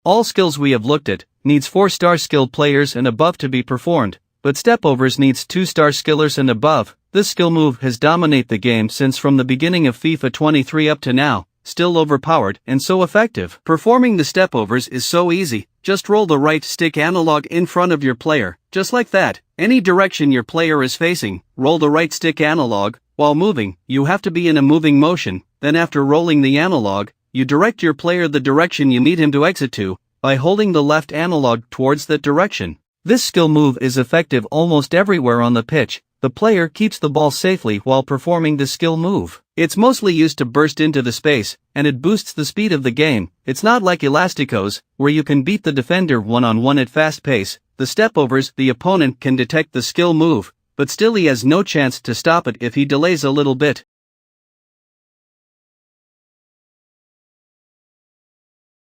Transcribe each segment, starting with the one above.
All skills we have looked at needs 4-star skilled players and above to be performed, but Stepovers needs 2-star skillers and above. This skill move has dominated the game since from the beginning of FIFA 23 up to now, still overpowered and so effective. Performing the Stepovers is so easy, just roll the right stick analog in front of your player, just like that. Any direction your player is facing, roll the right stick analog. While moving, you have to be in a moving motion, then after rolling the analog, you direct your player the direction you need him to exit to, by holding the left analog towards that direction. This skill move is effective almost everywhere on the pitch. The player keeps the ball safely while performing the skill move. It's mostly used to burst into the space, and it boosts the speed of the game. It's not like Elasticos, where you can beat the defender one-on-one at fast pace. The Stepovers, the opponent can detect the skill move, but still he has no chance to stop it if he delays a little bit.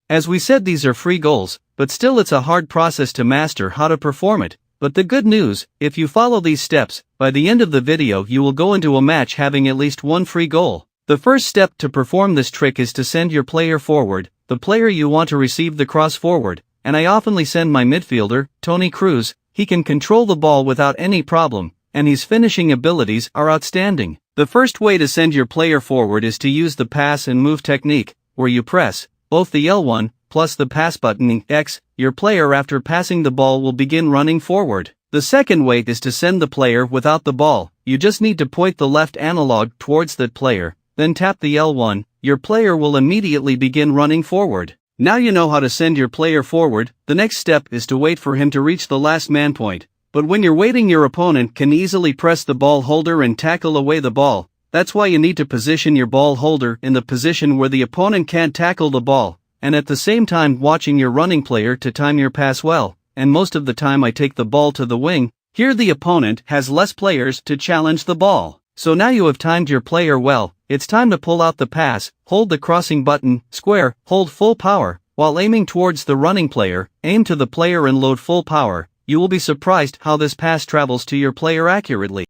As we said, these are free goals, but still it's a hard process to master how to perform it. But the good news, if you follow these steps, by the end of the video you will go into a match having at least one free goal. The first step to perform this trick is to send your player forward, the player you want to receive the cross forward, and I oftenly send my midfielder, Tony Cruz. He can control the ball without any problem, and his finishing abilities are outstanding. The first way to send your player forward is to use the pass and move technique, where you press both the L1 plus the pass button X. Your player after passing the ball will begin running forward. The second way is to send the player without the ball. You just need to point the left analog towards that player, then tap the L1, your player will immediately begin running forward. Now you know how to send your player forward. The next step is to wait for him to reach the last man point. But when you're waiting, your opponent can easily press the ball holder and tackle away the ball. That's why you need to position your ball holder in the position where the opponent can't tackle the ball, and at the same time watching your running player to time your pass well. And most of the time I take the ball to the wing. Here the opponent has less players to challenge the ball. So now you have timed your player well, it's time to pull out the pass. Hold the crossing button, square, hold full power, while aiming towards the running player, aim to the player and load full power. You will be surprised how this pass travels to your player accurately.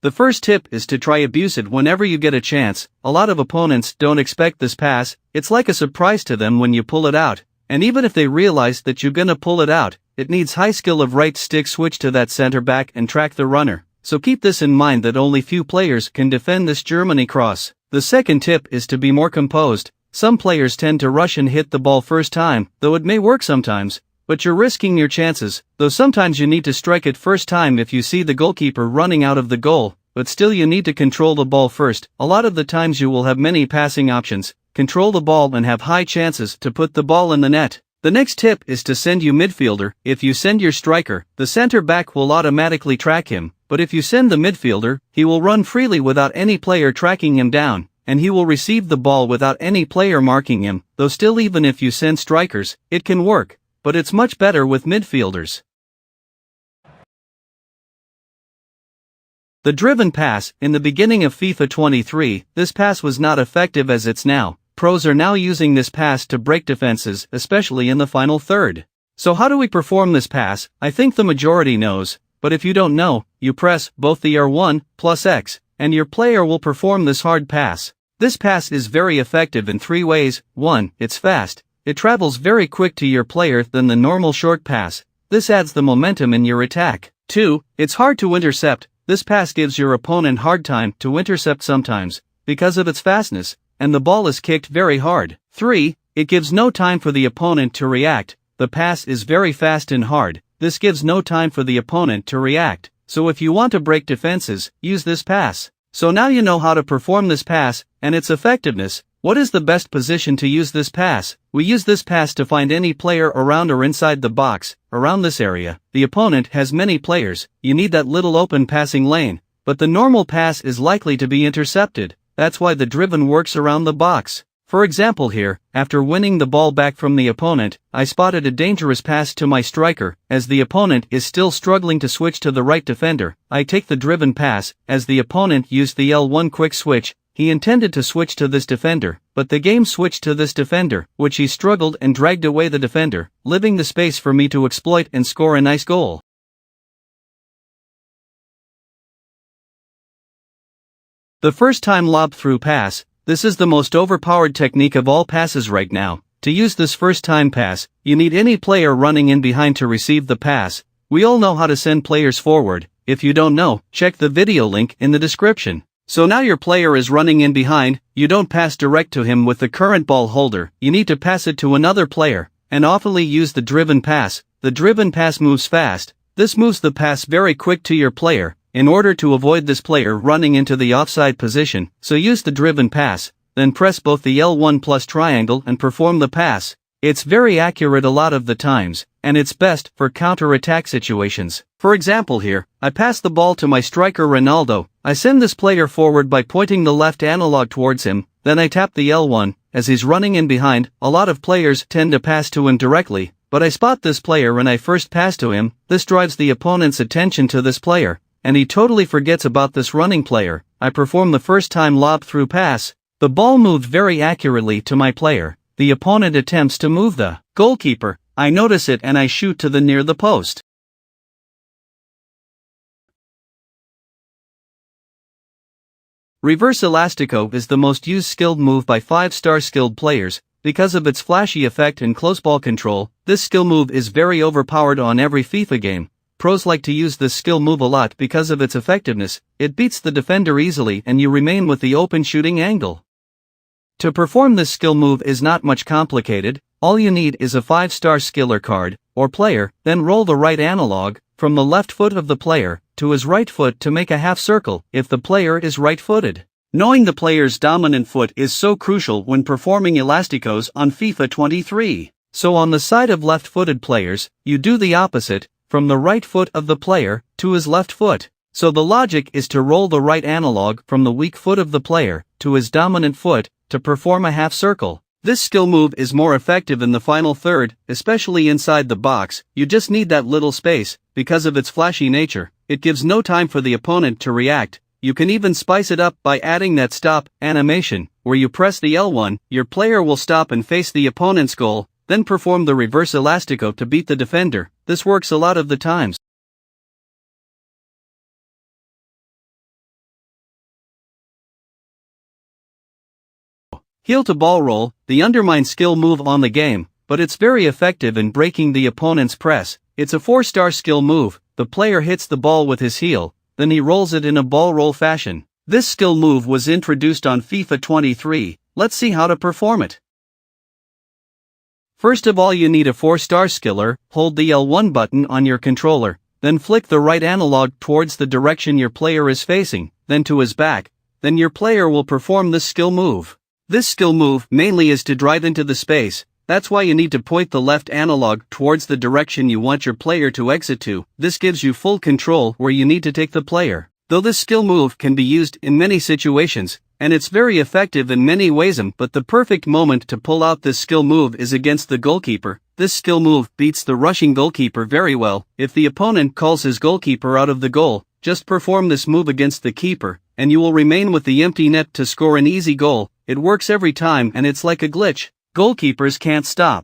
The first tip is to try abuse it whenever you get a chance. A lot of opponents don't expect this pass. It's like a surprise to them when you pull it out. And even if they realize that you're gonna pull it out, it needs high skill of right stick switch to that center back and track the runner. So keep this in mind that only few players can defend this Germany cross. The second tip is to be more composed. Some players tend to rush and hit the ball first time, though it may work sometimes. But you're risking your chances, though sometimes you need to strike it first time if you see the goalkeeper running out of the goal, but still you need to control the ball first. A lot of the times you will have many passing options, control the ball and have high chances to put the ball in the net. The next tip is to send you midfielder. If you send your striker, the center back will automatically track him, but if you send the midfielder, he will run freely without any player tracking him down, and he will receive the ball without any player marking him. Though still, even if you send strikers, it can work, but it's much better with midfielders. The driven pass. In the beginning of FIFA 23, this pass was not effective as it's now. Pros are now using this pass to break defenses, especially in the final third. So how do we perform this pass? I think the majority knows, but if you don't know, you press both the R1 plus X, and your player will perform this hard pass. This pass is very effective in 3 ways. 1. It's fast. It travels very quick to your player than the normal short pass. This adds the momentum in your attack. 2. It's hard to intercept. This pass gives your opponent hard time to intercept sometimes, because of its fastness, and the ball is kicked very hard. 3. It gives no time for the opponent to react. The pass is very fast and hard. This gives no time for the opponent to react. So if you want to break defenses, use this pass. So now you know how to perform this pass, and its effectiveness. What is the best position to use this pass? We use this pass to find any player around or inside the box, around this area. The opponent has many players, you need that little open passing lane, but the normal pass is likely to be intercepted. That's why the driven works around the box. For example here, after winning the ball back from the opponent, I spotted a dangerous pass to my striker. As the opponent is still struggling to switch to the right defender, I take the driven pass. As the opponent used the L1 quick switch, he intended to switch to this defender, but the game switched to this defender, which he struggled and dragged away the defender, leaving the space for me to exploit and score a nice goal. The first time lob through pass. This is the most overpowered technique of all passes right now. To use this first-time pass, you need any player running in behind to receive the pass. We all know how to send players forward. If you don't know, check the video link in the description. So now your player is running in behind, you don't pass direct to him with the current ball holder, you need to pass it to another player, and awfully use the driven pass. The driven pass moves fast. This moves the pass very quick to your player. In order to avoid this player running into the offside position, so use the driven pass, then press both the L1 plus triangle and perform the pass. It's very accurate a lot of the times, and it's best for counter-attack situations. For example here, I pass the ball to my striker Ronaldo. I send this player forward by pointing the left analog towards him, then I tap the L1, as he's running in behind. A lot of players tend to pass to him directly, but I spot this player when I first pass to him. This drives the opponent's attention to this player, and he totally forgets about this running player. I perform the first time lob through pass. The ball moved very accurately to my player. The opponent attempts to move the goalkeeper. I notice it and I shoot to the near the post. Reverse Elastico is the most used skilled move by 5-star skilled players. Because of its flashy effect and close ball control, this skill move is very overpowered on every FIFA game. Pros like to use this skill move a lot because of its effectiveness. It beats the defender easily and you remain with the open shooting angle. To perform this skill move is not much complicated. All you need is a 5-star skiller card, or player, then roll the right analog, from the left foot of the player, to his right foot to make a half circle, if the player is right-footed. Knowing the player's dominant foot is so crucial when performing Elasticos on FIFA 23. So on the side of left-footed players, you do the opposite, from the right foot of the player, to his left foot. So the logic is to roll the right analog from the weak foot of the player, to his dominant foot, to perform a half circle. This skill move is more effective in the final third, especially inside the box. You just need that little space. Because of its flashy nature, it gives no time for the opponent to react. You can even spice it up by adding that stop animation, where you press the L1, your player will stop and face the opponent's goal, then perform the reverse Elastico to beat the defender. This works a lot of the times. Heel to ball roll, the undermine skill move on the game, but it's very effective in breaking the opponent's press. It's a 4-star skill move. The player hits the ball with his heel, then he rolls it in a ball roll fashion. This skill move was introduced on FIFA 23. Let's see how to perform it. First of all, you need a 4-star skiller. Hold the L1 button on your controller, then flick the right analog towards the direction your player is facing, then to his back. Then your player will perform this skill move. This skill move mainly is to drive into the space. That's why you need to point the left analog towards the direction you want your player to exit to. This gives you full control where you need to take the player. Though this skill move can be used in many situations, and it's very effective in many ways, but the perfect moment to pull out this skill move is against the goalkeeper. This skill move beats the rushing goalkeeper very well. If the opponent calls his goalkeeper out of the goal, just perform this move against the keeper, and you will remain with the empty net to score an easy goal. It works every time and it's like a glitch. Goalkeepers can't stop.